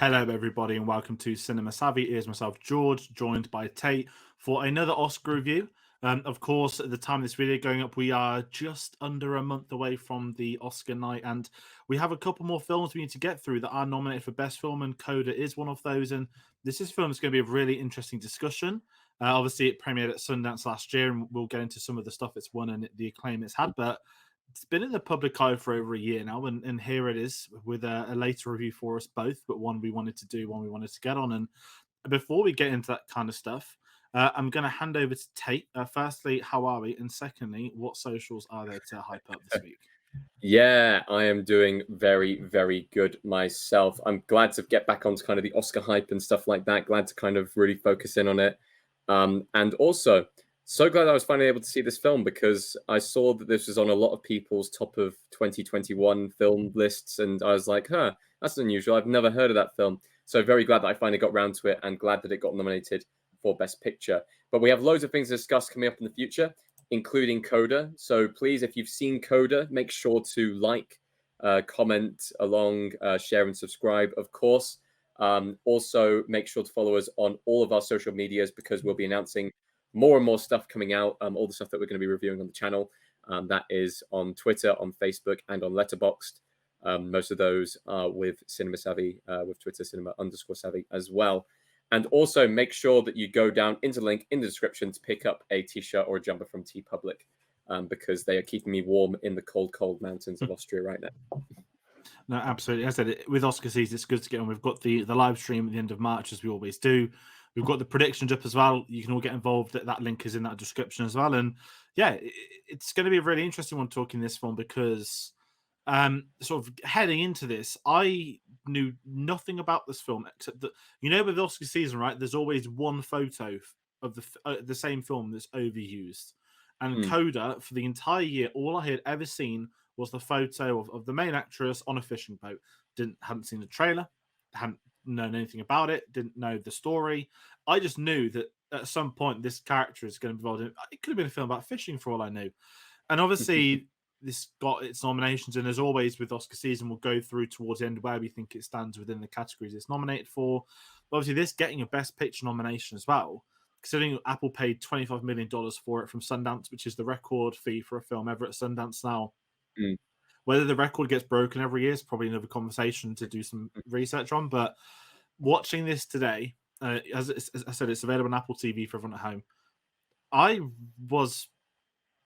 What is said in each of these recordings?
Hello, everybody, and welcome to Cinema Savvy. It is myself, George, joined by Tayte for another Oscar review. Of course, at the time of this video going up, we are just under a month away from the Oscar night, and we have a couple more films we need to get through that are nominated for Best Film, and Coda is one of those. And this film is going to be a really interesting discussion. Obviously, it premiered at Sundance last year, and we'll get into some of the stuff it's won and the acclaim it's had, but it's been in the public eye for over a year now, and here it is with a later review for us both, but one we wanted to do, one we wanted to get on. And before we get into that kind of stuff, I'm going to hand over to Tayte. Firstly, how are we? And secondly, what socials are there to hype up this week? Yeah, I am doing very, very good myself. I'm glad to get back onto kind of the Oscar hype and stuff like that. Glad to kind of really focus in on it. And also, so glad I was finally able to see this film because I saw that this was on a lot of people's top of 2021 film lists. And I was like, that's unusual. I've never heard of that film. So very glad that I finally got around to it and glad that it got nominated for Best Picture. But we have loads of things to discuss coming up in the future, including Coda. So please, if you've seen Coda, make sure to like, comment along, share and subscribe, of course. Also, make sure to follow us on all of our social medias because we'll be announcing more and more stuff coming out, all the stuff that we're going to be reviewing on the channel. That is on Twitter, on Facebook, and on Letterboxd. Most of those are with Cinema Savvy, with Twitter, cinema_savvy as well. And also make sure that you go down into the link in the description to pick up a t-shirt or a jumper from TeePublic because they are keeping me warm in the cold, cold mountains of Austria right now. No, absolutely. As I said, with Oscar season, it's good to get on. We've got the live stream at the end of March, as we always do. We've got the predictions up as well. You can all get involved. That link is in that description as well. And yeah, it's going to be a really interesting one talking this film because sort of heading into this, I knew nothing about this film except that, with Oscar season, right, there's always one photo of the same film that's overused. And Coda, for the entire year, all I had ever seen was the photo of the main actress on a fishing boat. Hadn't seen the trailer, hadn't known anything about it, didn't know the story. I just knew that at some point this character is going to be involved in it. It could have been a film about fishing for all I knew. And obviously this got its nominations, and as always with Oscar season, we'll go through towards the end where we think it stands within the categories it's nominated for. But obviously this getting a Best Picture nomination as well, considering Apple paid $25 million for it from Sundance, which is the record fee for a film ever at Sundance now. Whether the record gets broken every year is probably another conversation to do some research on. But watching this today, as I said, it's available on Apple TV for everyone at home. I was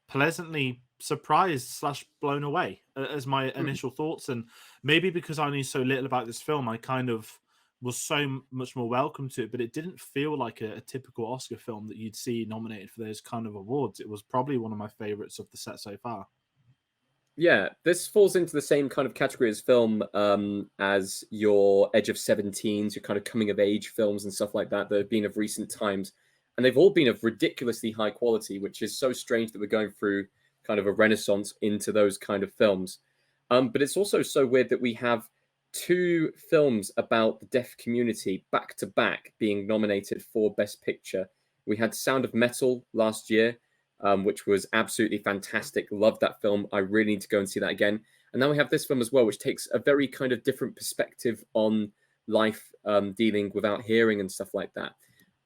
pleasantly surprised / blown away as my initial thoughts. And maybe because I knew so little about this film, I kind of was so much more welcome to it. But it didn't feel like a typical Oscar film that you'd see nominated for those kind of awards. It was probably one of my favorites of the set so far. Yeah, this falls into the same kind of category as film as your Edge of 17s, your kind of coming of age films and stuff like that have been of recent times. And they've all been of ridiculously high quality, which is so strange that we're going through kind of a renaissance into those kind of films. But it's also so weird that we have two films about the deaf community back to back being nominated for Best Picture. We had Sound of Metal last year, which was absolutely fantastic. Loved that film. I really need to go and see that again. And now we have this film as well, which takes a very kind of different perspective on life, dealing without hearing and stuff like that.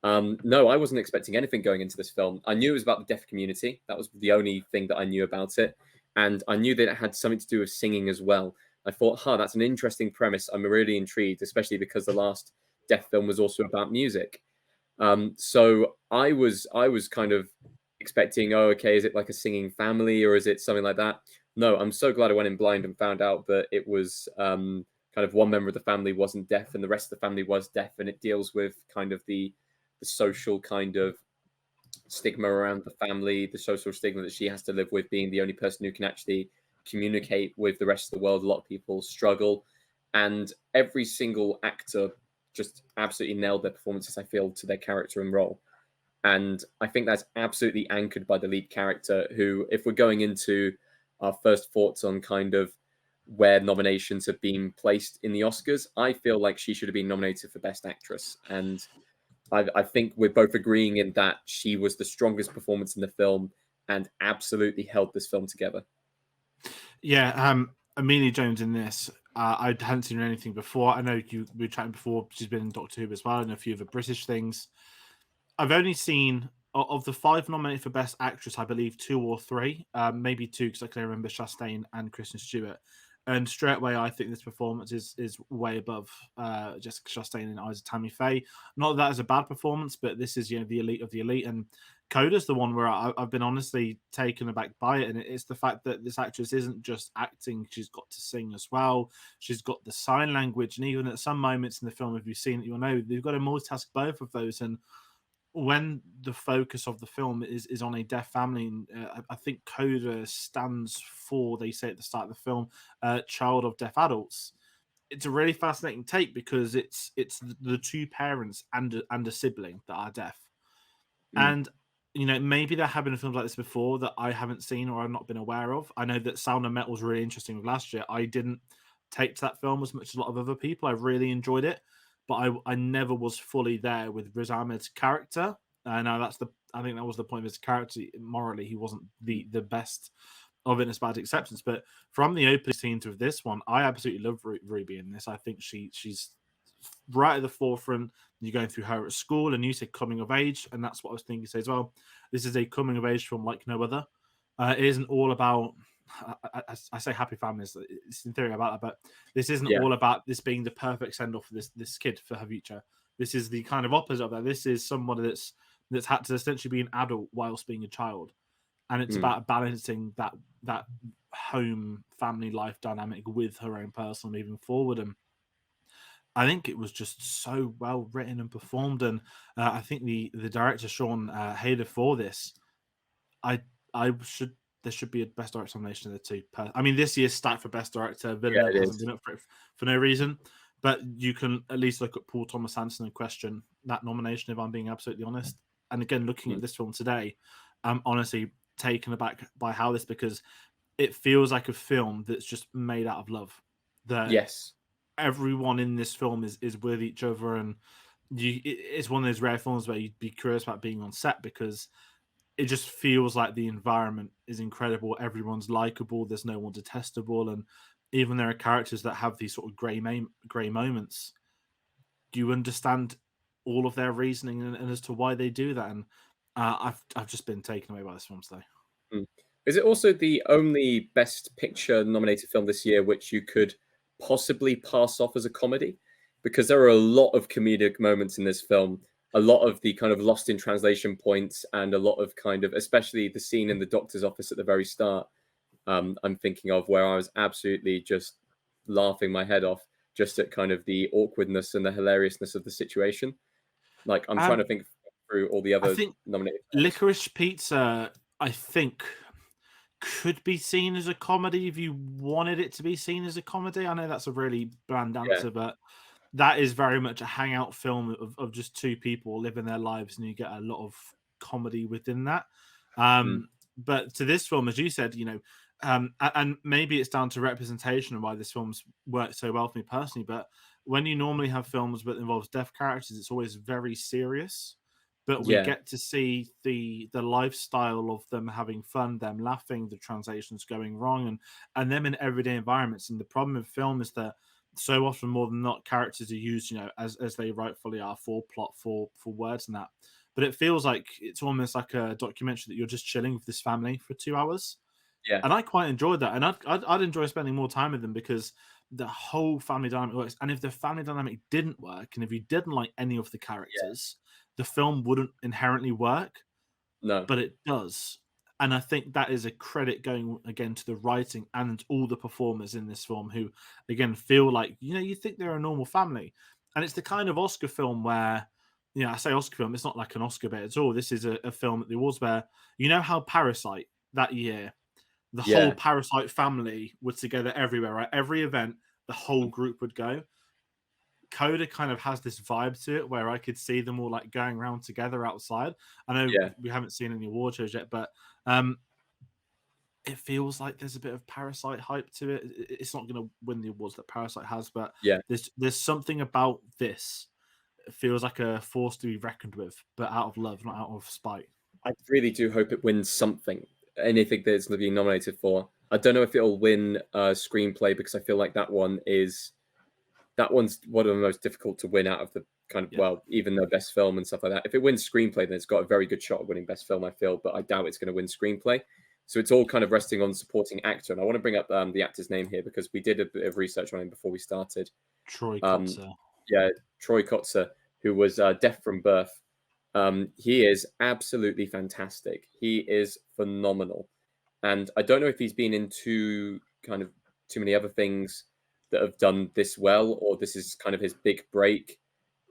No, I wasn't expecting anything going into this film. I knew it was about the deaf community. That was the only thing that I knew about it. And I knew that it had something to do with singing as well. I thought, that's an interesting premise. I'm really intrigued, especially because the last deaf film was also about music. So I was kind of expecting, okay, is it like a singing family or is it something like that? No, I'm so glad I went in blind and found out that it was kind of one member of the family wasn't deaf and the rest of the family was deaf, and it deals with kind of the social kind of stigma around the family, the social stigma that she has to live with being the only person who can actually communicate with the rest of the world. A lot of people struggle, and every single actor just absolutely nailed their performances, I feel, to their character and role. And I think that's absolutely anchored by the lead character, who, if we're going into our first thoughts on kind of where nominations have been placed in the Oscars, I feel like she should have been nominated for Best Actress. And I think we're both agreeing in that she was the strongest performance in the film and absolutely held this film together. Yeah, Amelia Jones in this, I hadn't seen her anything before. I know we were chatting before. She's been in Doctor Who as well and a few of the British things. I've only seen of the 5 nominated for Best Actress, I believe 2 or 3, maybe 2 because I can remember Chastain and Kristen Stewart. And straight away, I think this performance is way above Jessica Chastain and Isa Tammy Faye. Not that is a bad performance, but this is the elite of the elite. And Coda's the one where I've been honestly taken aback by it, and it's the fact that this actress isn't just acting; she's got to sing as well. She's got the sign language, and even at some moments in the film, if you've seen it, you'll know they've got to multitask both of those. And when the focus of the film is on a deaf family, I think Coda stands for, they say at the start of the film, child of deaf adults. It's a really fascinating take because it's the two parents and a sibling that are deaf. Mm. And maybe there have been films like this before that I haven't seen or I've not been aware of. I know that Sound of Metal was really interesting with last year. I didn't take to that film as much as a lot of other people. I really enjoyed it, but I never was fully there with Riz Ahmed's character. I know I think that was the point of his character. Morally, he wasn't the best of it, as bad acceptance. But from the opening scenes of this one, I absolutely love Ruby in this. I think she's right at the forefront. You're going through her at school, and you say coming of age, and that's what I was thinking as well. This is a coming of age film like no other. It isn't all about. I say happy families. It's in theory about that, but this isn't all about this being the perfect send off for this kid for her future. This is the kind of opposite of that. This is somebody that's had to essentially be an adult whilst being a child, and it's about balancing that home family life dynamic with her own personal moving forward. And I think it was just so well written and performed. And I think the director Sean Heder for this, I should there should be a best director nomination of the two. I mean, this year's stacked for best director. Villeneuve hasn't been up for it for no reason, but you can at least look at Paul Thomas Anderson and question that nomination. If I'm being absolutely honest, and again, looking at this film today, I'm honestly taken aback by how this, because it feels like a film that's just made out of love. Everyone in this film is with each other, and it's one of those rare films where you'd be curious about being on set because it just feels like the environment is incredible. Everyone's likable. There's no one detestable, and even there are characters that have these sort of grey moments. Do you understand all of their reasoning and as to why they do that? And I've just been taken away by this film today. Is it also the only Best Picture nominated film this year which you could possibly pass off as a comedy? Because there are a lot of comedic moments in this film, a lot of the kind of lost in translation points, and a lot of kind of, especially the scene in the doctor's office at the very start, I'm thinking of, where I was absolutely just laughing my head off just at kind of the awkwardness and the hilariousness of the situation. Like, I'm trying to think through all the other nominated films. Licorice Pizza, I think, could be seen as a comedy if you wanted it to be seen as a comedy. I know that's a really bland answer, but that is very much a hangout film of just two people living their lives, and you get a lot of comedy within that. But to this film, as you said, and maybe it's down to representation and why this film's worked so well for me personally, but when you normally have films that involves deaf characters, it's always very serious. But we get to see the lifestyle of them having fun, them laughing, the translations going wrong, and them in everyday environments. And the problem with film is that so often, more than not, characters are used, as they rightfully are, for plot, for words and that. But it feels like it's almost like a documentary that you're just chilling with this family for 2 hours. And I quite enjoyed that, and I'd enjoy spending more time with them because the whole family dynamic works. And if the family dynamic didn't work, and if you didn't like any of the characters, the film wouldn't inherently work. No, but it does. And I think that is a credit going again to the writing and all the performers in this film who, again, feel like, you think they're a normal family. And it's the kind of Oscar film where, I say Oscar film, it's not like an Oscar bait at all. This is a film at the awards where, how Parasite that year, the whole Parasite family was together everywhere, right? Every event, the whole group would go. Coda kind of has this vibe to it where I could see them all like going around together outside. I know we haven't seen any award shows yet, but it feels like there's a bit of Parasite hype to it. It's not going to win the awards that Parasite has, but there's something about this. It feels like a force to be reckoned with, but out of love, not out of spite. I really do hope it wins something, anything that it's going to be nominated for. I don't know if it'll win screenplay, because I feel like that one's one of the most difficult to win out of the kind of, Yeah. well, even though best film and stuff like that. If it wins screenplay, then it's got a very good shot of winning best film, I feel, but I doubt it's going to win screenplay. So it's all kind of resting on supporting actor. And I want to bring up the actor's name here, because we did a bit of research on him before we started. Troy Um, Kotzer. yeah, Troy Kotzer, who was deaf from birth. He is absolutely fantastic. He is phenomenal. And I don't know if he's been in too many other things that have done this well, or this is kind of his big break.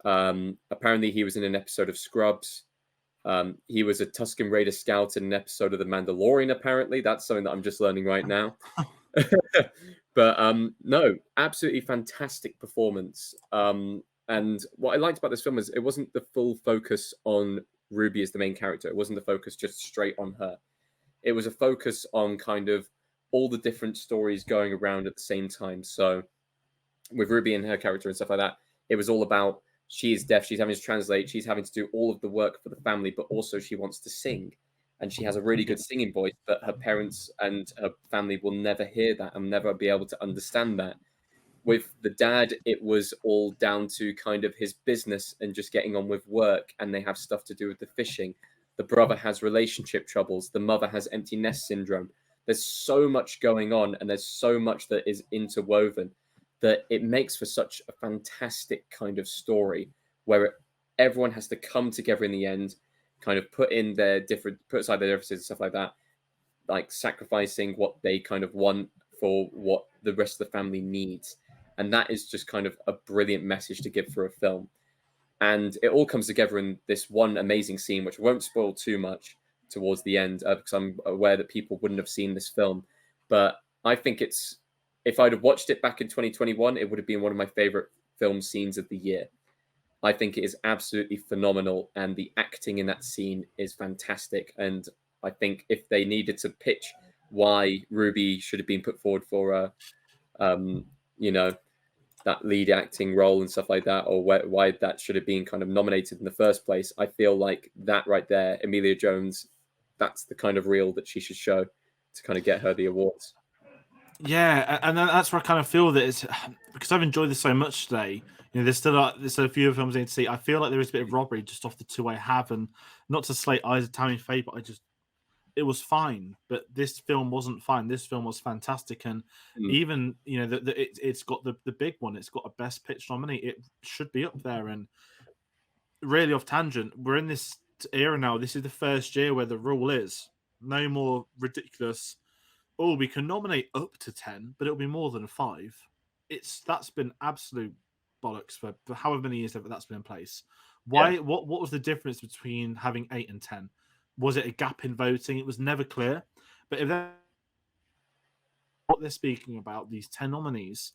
Apparently, he was in an episode of Scrubs. He was a Tusken Raider scout in an episode of The Mandalorian. Apparently, that's something that I'm just learning right now. But no, absolutely fantastic performance. And what I liked about this film is it wasn't the full focus on Ruby as the main character. It wasn't the focus just straight on her. It was a focus on kind of all the different stories going around at the same time. So with Ruby and her character and stuff like that, it was all about, she is deaf, she's having to translate, she's having to do all of the work for the family, but also she wants to sing. And she has a really good singing voice, but her parents and her family will never hear that and never be able to understand that. With the dad, it was all down to kind of his business and just getting on with work, and they have stuff to do with the fishing. The brother has relationship troubles. The mother has empty nest syndrome. There's so much going on, and there's so much that is interwoven, that it makes for such a fantastic kind of story where everyone has to come together in the end, kind of put aside their differences and stuff like that, like sacrificing what they kind of want for what the rest of the family needs. And that is just kind of a brilliant message to give for a film. And it all comes together in this one amazing scene, which won't spoil too much towards the end, because I'm aware that people wouldn't have seen this film. But I think if I'd have watched it back in 2021, it would have been one of my favorite film scenes of the year. I think it is absolutely phenomenal, and the acting in that scene is fantastic. And I think if they needed to pitch why Ruby should have been put forward for that lead acting role and stuff like that, or why that should have been kind of nominated in the first place, I feel like that right there, Emilia Jones, that's the kind of reel that she should show to kind of get her the awards. Yeah, and that's where I kind of feel that it's because I've enjoyed this so much today. There's still a few films I need to see. I feel like there is a bit of robbery just off the two I have, and not to slate eyes of Tammy Faye, but it was fine. But this film wasn't fine. This film was fantastic, and even it's got the big one. It's got a Best Picture nominee. It should be up there. And really, off tangent, we're in this era now. This is the first year where the rule is no more ridiculous. Oh, we can nominate up to 10, but it'll be more than 5. That's been absolute bollocks for however many years that's been in place. Why? Yeah. What was the difference between having 8 and 10? Was it a gap in voting? It was never clear. But if what they're speaking about, these 10 nominees,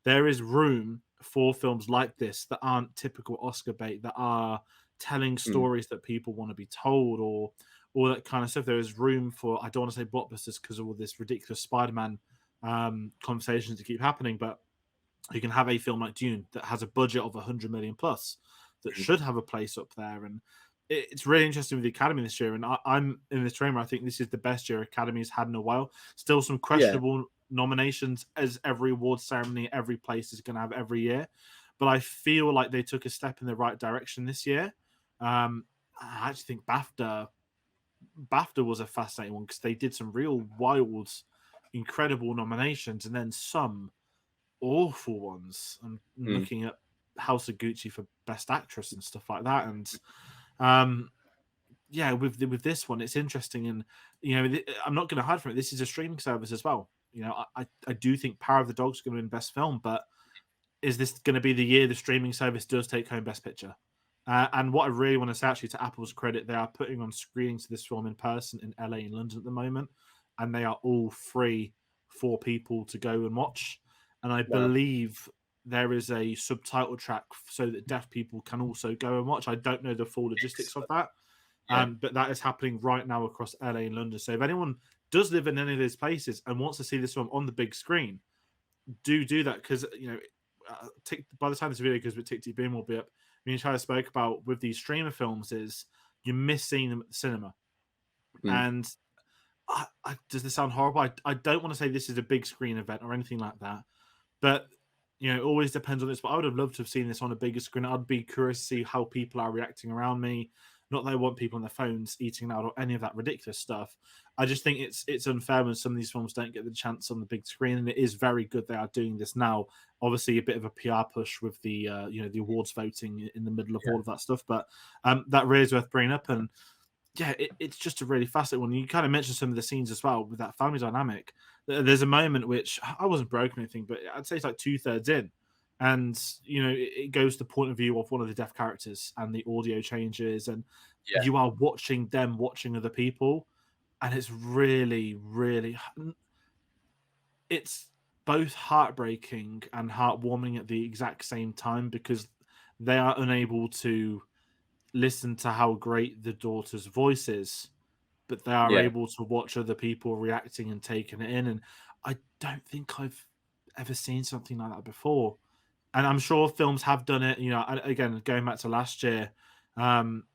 there is room for films like this that aren't typical Oscar bait, that are telling stories that people want to be told, or all that kind of stuff. There is room for, I don't want to say blockbusters because of all this ridiculous Spider-Man conversations that keep happening, but you can have a film like Dune that has a budget of 100 million plus that should have a place up there. And it's really interesting with the Academy this year. And I'm in this train where I think this is the best year Academy's had in a while. Still some questionable nominations, as every award ceremony, every place is going to have every year. But I feel like they took a step in the right direction this year. I actually think BAFTA was a fascinating one because they did some real wild, incredible nominations, and then some awful ones. I'm looking at House of Gucci for Best Actress and stuff like that. And with this one, it's interesting. And I'm not going to hide from it. This is a streaming service as well. I do think Power of the Dog is going to win Best Film, but is this going to be the year the streaming service does take home Best Picture? And what I really want to say, actually, to Apple's credit, they are putting on screenings of this film in person in LA and London at the moment, and they are all free for people to go and watch. And I believe there is a subtitle track so that deaf people can also go and watch. I don't know the full logistics of that, but that is happening right now across LA and London. So if anyone does live in any of those places and wants to see this film on the big screen, do that, because by the time this video goes with TikTok Boom will be up. Me and Charlie spoke about with these streamer films is you miss seeing them at the cinema, and does this sound horrible? I don't want to say this is a big screen event or anything like that, but it always depends on this. But I would have loved to have seen this on a bigger screen. I'd be curious to see how people are reacting around me. Not that I want people on their phones eating loud or any of that ridiculous stuff. I just think it's unfair when some of these films don't get the chance on the big screen, and it is very good they are doing this now. Obviously, a bit of a PR push with the the awards voting in the middle of Yeah, all of that stuff, but that really is worth bringing up. And yeah, it's just a really fascinating one. You kind of mentioned some of the scenes as well with that family dynamic. There's a moment which I wasn't broken or anything, but I'd say it's like 2/3 in, and it goes to the point of view of one of the deaf characters, and the audio changes, and yeah, you are watching them watching other people, and it's really, really, it's both heartbreaking and heartwarming at the exact same time because they are unable to listen to how great the daughter's voice is, but they are yeah, able to watch other people reacting and taking it in. And I don't think I've ever seen something like that before. And I'm sure films have done it. Again, going back to last year, Sound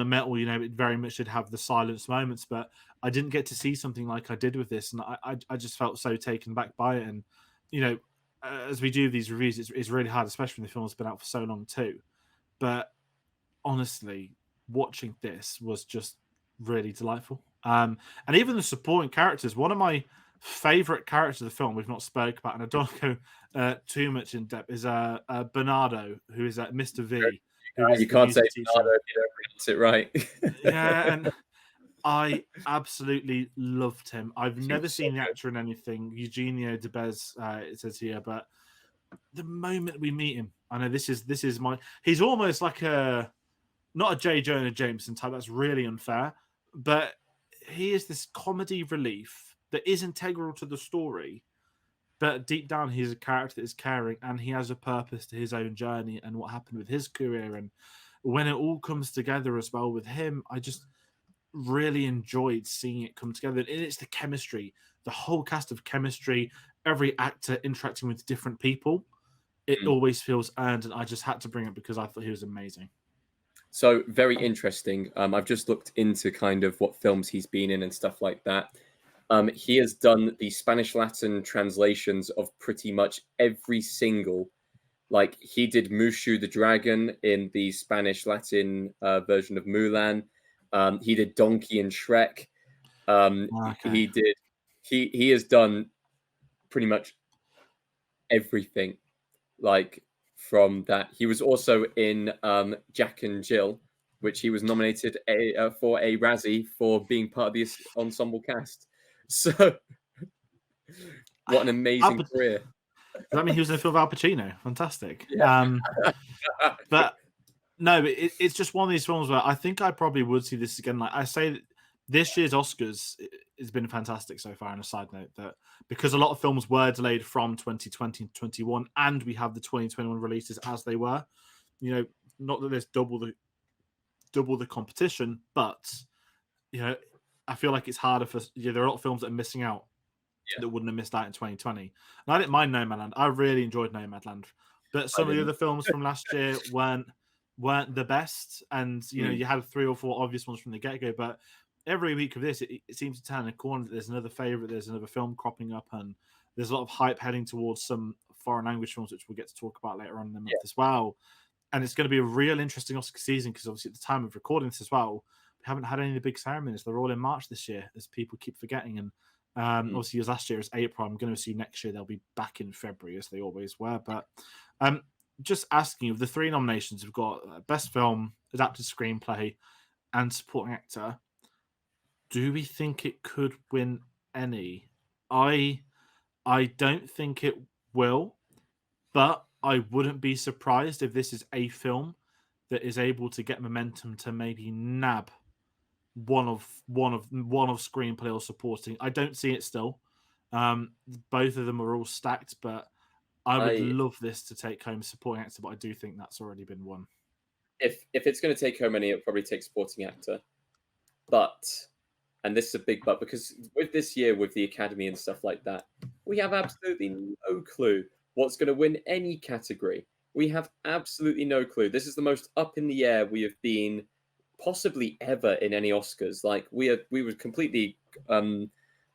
of Metal. It very much did have the silence moments, but I didn't get to see something like I did with this, and I just felt so taken back by it. And you know, as we do these reviews, it's really hard, especially when the film's been out for so long too. But honestly, watching this was just really delightful. And even the supporting characters, one of my favorite characters of the film we've not spoke about, and I don't go too much in depth, is Bernardo, who is Mr. V, who is you the can't say music teacher. Bernardo if you don't pronounce it right. Yeah, and I absolutely loved him. I've He never was so seen the good. actor in anything, Eugenio Debes, it says here, but the moment we meet him, I know this is my. He's almost like a not a J. Jonah Jameson type. That's really unfair. But he is this comedy relief that is integral to the story. But deep down, he's a character that is caring, and he has a purpose to his own journey and what happened with his career. And when it all comes together as well with him, I just really enjoyed seeing it come together. And it's the chemistry, the whole cast of chemistry, every actor interacting with different people. It Mm. always feels earned, and I just had to bring it because I thought he was amazing. So very interesting. I've just looked into kind of what films he's been in and stuff like that. He has done the Spanish Latin translations of pretty much every single. Like he did Mushu the Dragon in the Spanish Latin version of Mulan. He did Donkey and Shrek. Okay. He did. He has done pretty much everything. Like from that, he was also in Jack and Jill, which he was nominated for a Razzie for being part of the ensemble cast. So, what an Al amazing career! Does that mean he was in a film with Al Pacino? Fantastic. Yeah, But no, it's just one of these films where I think I probably would see this again. Like I say, this year's Oscars has been fantastic so far. On a side note, that because a lot of films were delayed from 2020 to 21, and we have the 2021 releases as they were. Not that there's double the competition, but you know, I feel like it's harder for there are a lot of films that are missing out yeah. that wouldn't have missed out in 2020. And I didn't mind Nomadland. I really enjoyed Nomadland. But I some of the didn't. other films from last year weren't the best. And Mm, you had 3 or 4 obvious ones from the get-go. But every week of this, it seems to turn a corner. There's another favorite, there's another film cropping up, and there's a lot of hype heading towards some foreign language films, which we'll get to talk about later on in the month yeah, as well. And it's going to be a real interesting Oscar season because obviously at the time of recording this as well, we haven't had any of the big ceremonies. They're all in March this year, as people keep forgetting. And mm. obviously, as last year is April, I'm going to assume next year they'll be back in February as they always were. But just asking you, of the 3 nominations, we've got Best Film, Adapted Screenplay, and Supporting Actor. Do we think it could win any? I don't think it will, but I wouldn't be surprised if this is a film that is able to get momentum to maybe nab one of screenplay or supporting. I don't see it still. Both of them are all stacked, but I would I love this to take home supporting actor, but I do think that's already been won. if it's going to take home any, it'll probably take supporting actor. But and this is a big but because with this year with the Academy and stuff like that, we have absolutely no clue what's going to win any category. We have absolutely no clue. This is the most up in the air we have been possibly ever in any Oscars. Like we were completely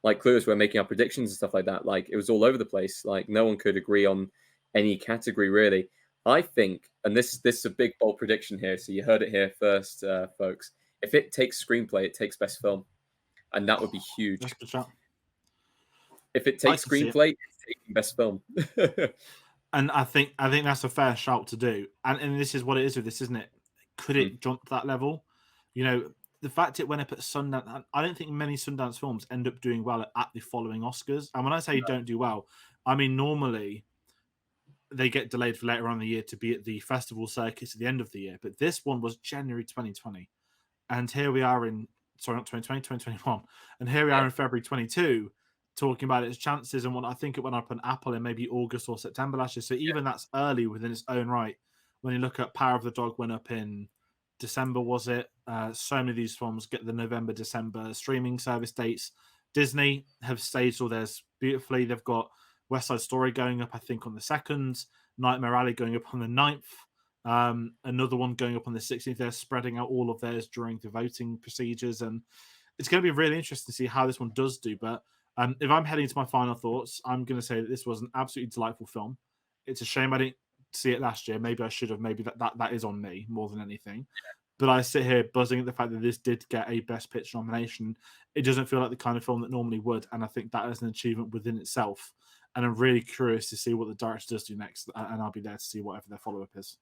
like Clueless, we're making our predictions and stuff like that. Like it was all over the place. Like no one could agree on any category really. I think, and this is a big bold prediction here. So you heard it here first, folks. If it takes screenplay, it takes best film, and that would be huge. That's a good shot. If it I takes can see it. screenplay, it's taking best film. And I think that's a fair shout to do. And this is what it is with this, isn't it? Could it jump to that level? You know, the fact it went up at Sundance, I don't think many Sundance films end up doing well at the following Oscars. And when I say don't do well, I mean normally they get delayed for later on in the year to be at the festival circuit at the end of the year. But this one was January 2020. And here we are in, sorry, not 2020, 2021. And here we are in February 22 talking about its chances and what I think it went up on Apple in maybe August or September last year. So even that's early within its own right. When you look at Power of the Dog went up in December, was it? So many of these films get the November, December streaming service dates. Disney have staged all theirs beautifully. They've got West Side Story going up, I think, on the 2nd, Nightmare Alley going up on the 9th, another one going up on the 16th. They're spreading out all of theirs during the voting procedures. And it's going to be really interesting to see how this one does do. But if I'm heading to my final thoughts, I'm going to say that this was an absolutely delightful film. It's a shame I didn't see it last year. Maybe I should have. Maybe that is on me more than anything. But I sit here buzzing at the fact that this did get a Best Picture nomination. It doesn't feel like the kind of film that normally would. And I think that is an achievement within itself. And I'm really curious to see what the director does do next. And I'll be there to see whatever their follow-up is.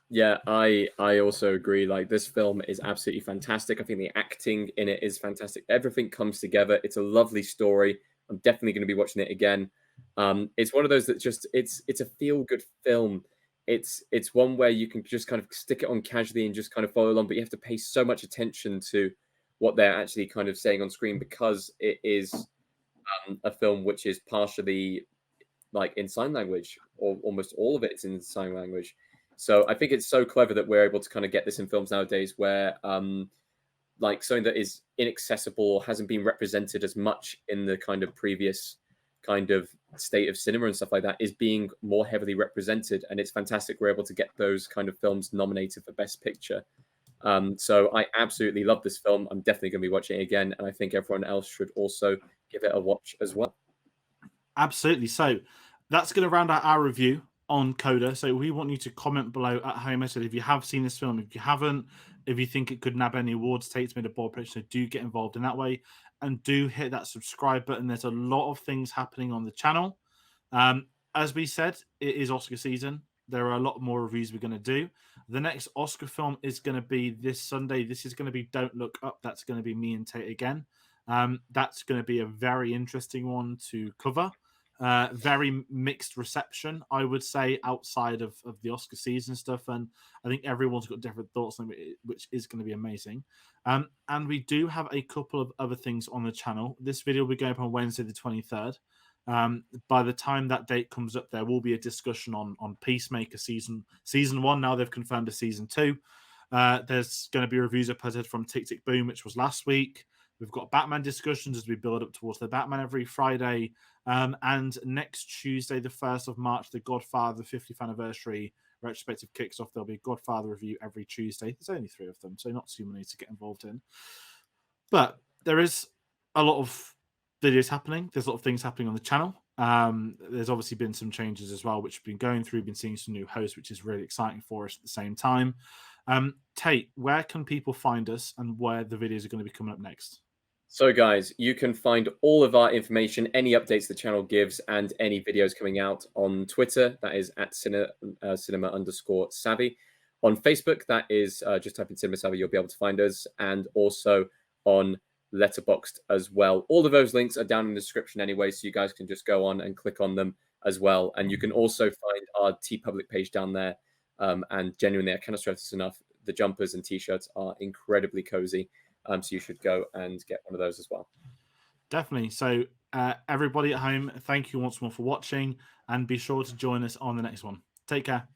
Yeah, I also agree. Like this film is absolutely fantastic. I think the acting in it is fantastic. Everything comes together. It's a lovely story. I'm definitely going to be watching it again. It's one of those that just it's a feel good film. It's one where you can just kind of stick it on casually and just kind of follow along, but you have to pay so much attention to what they're actually kind of saying on screen because it is a film which is partially like in sign language, or almost all of it's in sign language. So I think it's so clever that we're able to kind of get this in films nowadays where like something that is inaccessible or hasn't been represented as much in the kind of previous kind of state of cinema and stuff like that is being more heavily represented. And it's fantastic we're able to get those kind of films nominated for Best Picture. So I absolutely love this film. I'm definitely going to be watching it again. And I think everyone else should also give it a watch as well. Absolutely. So that's going to round out our review on Coda. So we want you to comment below at home. I said, if you have seen this film, if you haven't, if you think it could nab any awards, Tate's made a bold prediction. So do get involved in that way and do hit that subscribe button. There's a lot of things happening on the channel. As we said, it is Oscar season. There are a lot more reviews we're going to do. The next Oscar film is going to be this Sunday. This is going to be Don't Look Up. That's going to be me and Tate again. That's going to be a very interesting one to cover. Very mixed reception, I would say, outside of the Oscar season stuff. And I think everyone's got different thoughts on it, which is going to be amazing. And we do have a couple of other things on the channel. This video will be going up on Wednesday, the 23rd. By the time that date comes up, there will be a discussion on Peacemaker season 1. Now they've confirmed a season 2. There's going to be reviews uploaded from Tick Tick Boom, which was last week. We've got Batman discussions as we build up towards the Batman every Friday. And next Tuesday, the 1st of March, the Godfather 50th anniversary retrospective kicks off. There'll be a Godfather review every Tuesday. There's only 3 of them, so not too many to get involved in. But there is a lot of videos happening. There's a lot of things happening on the channel. There's obviously been some changes as well, which we've been going through. We've been seeing some new hosts, which is really exciting for us at the same time. Tate, where can people find us and where the videos are going to be coming up next? So guys, you can find all of our information, any updates the channel gives, and any videos coming out on Twitter. That is at cinema_savvy. On Facebook, that is just type in Cinema Savvy, you'll be able to find us. And also on Letterboxd as well. All of those links are down in the description anyway, so you guys can just go on and click on them as well. And you can also find our TeePublic page down there. And genuinely, I cannot stress this enough, the jumpers and t-shirts are incredibly cozy. So you should go and get one of those as well. Definitely. So everybody at home, thank you once more for watching, and be sure to join us on the next one. Take care.